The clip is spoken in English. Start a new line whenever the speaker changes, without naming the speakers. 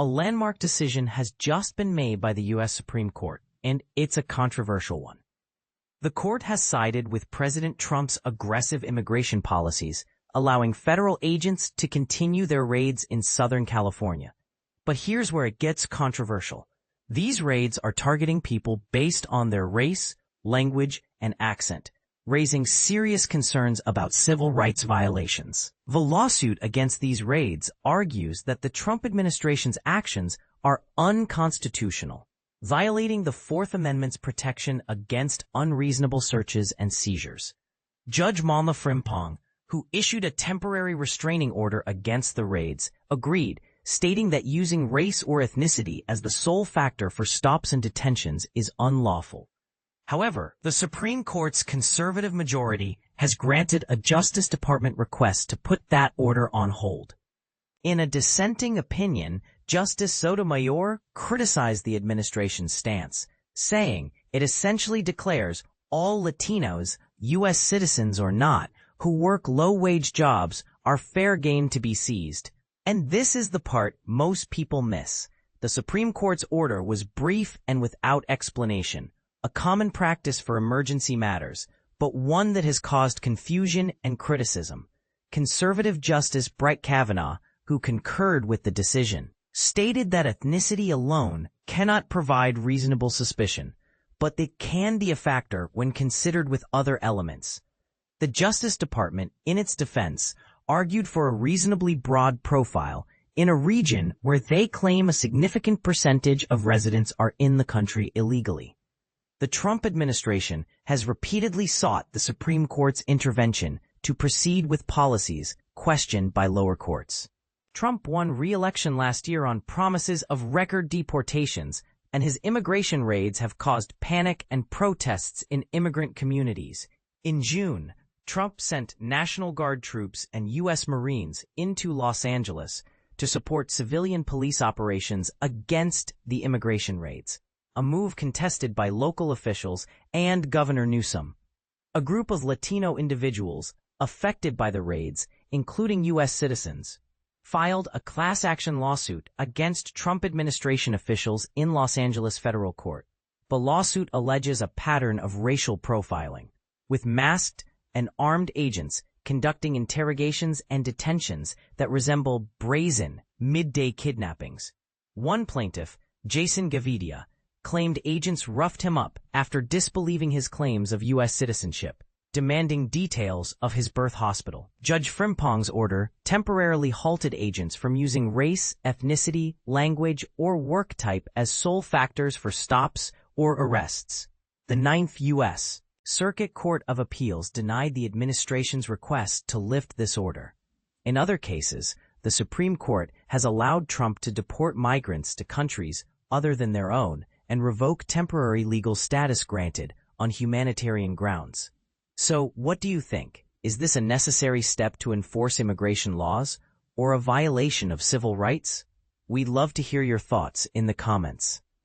A landmark decision has just been made by the U.S. Supreme Court, and it's a controversial one. The court has sided with President Trump's aggressive immigration policies, allowing federal agents to continue their raids in Southern California. But here's where it gets controversial. These raids are targeting people based on their race, language, and accent, raising serious concerns about civil rights violations. The lawsuit against these raids argues that the Trump administration's actions are unconstitutional, violating the Fourth Amendment's protection against unreasonable searches and seizures. Judge Malna Frimpong, who issued a temporary restraining order against the raids, agreed, stating that using race or ethnicity as the sole factor for stops and detentions is unlawful. However, the Supreme Court's conservative majority has granted a Justice Department request to put that order on hold. In a dissenting opinion, Justice Sotomayor criticized the administration's stance, saying it essentially declares all Latinos, U.S. citizens or not, who work low-wage jobs are fair game to be seized. And this is the part most people miss. The Supreme Court's order was brief and without explanation, a common practice for emergency matters, but one that has caused confusion and criticism. Conservative Justice Brett Kavanaugh, who concurred with the decision, stated that ethnicity alone cannot provide reasonable suspicion, but it can be a factor when considered with other elements. The Justice Department, in its defense, argued for a reasonably broad profile in a region where they claim a significant percentage of residents are in the country illegally. The Trump administration has repeatedly sought the Supreme Court's intervention to proceed with policies questioned by lower courts. Trump won re-election last year on promises of record deportations, and his immigration raids have caused panic and protests in immigrant communities. In June, Trump sent National Guard troops and U.S. Marines into Los Angeles to support civilian police operations against the immigration raids, a move contested by local officials and Governor Newsom. A group of Latino individuals affected by the raids, including U.S. citizens, filed a class action lawsuit against Trump administration officials in Los Angeles federal court. The lawsuit alleges a pattern of racial profiling, with masked and armed agents conducting interrogations and detentions that resemble brazen, midday kidnappings. One plaintiff, Jason Gavidia, claimed agents roughed him up after disbelieving his claims of U.S. citizenship, demanding details of his birth hospital. Judge Frimpong's order temporarily halted agents from using race, ethnicity, language, or work type as sole factors for stops or arrests. The Ninth U.S. Circuit Court of Appeals denied the administration's request to lift this order. In other cases, the Supreme Court has allowed Trump to deport migrants to countries other than their own and revoke temporary legal status granted on humanitarian grounds. So, what do you think? Is this a necessary step to enforce immigration laws, or a violation of civil rights? We'd love to hear your thoughts in the comments.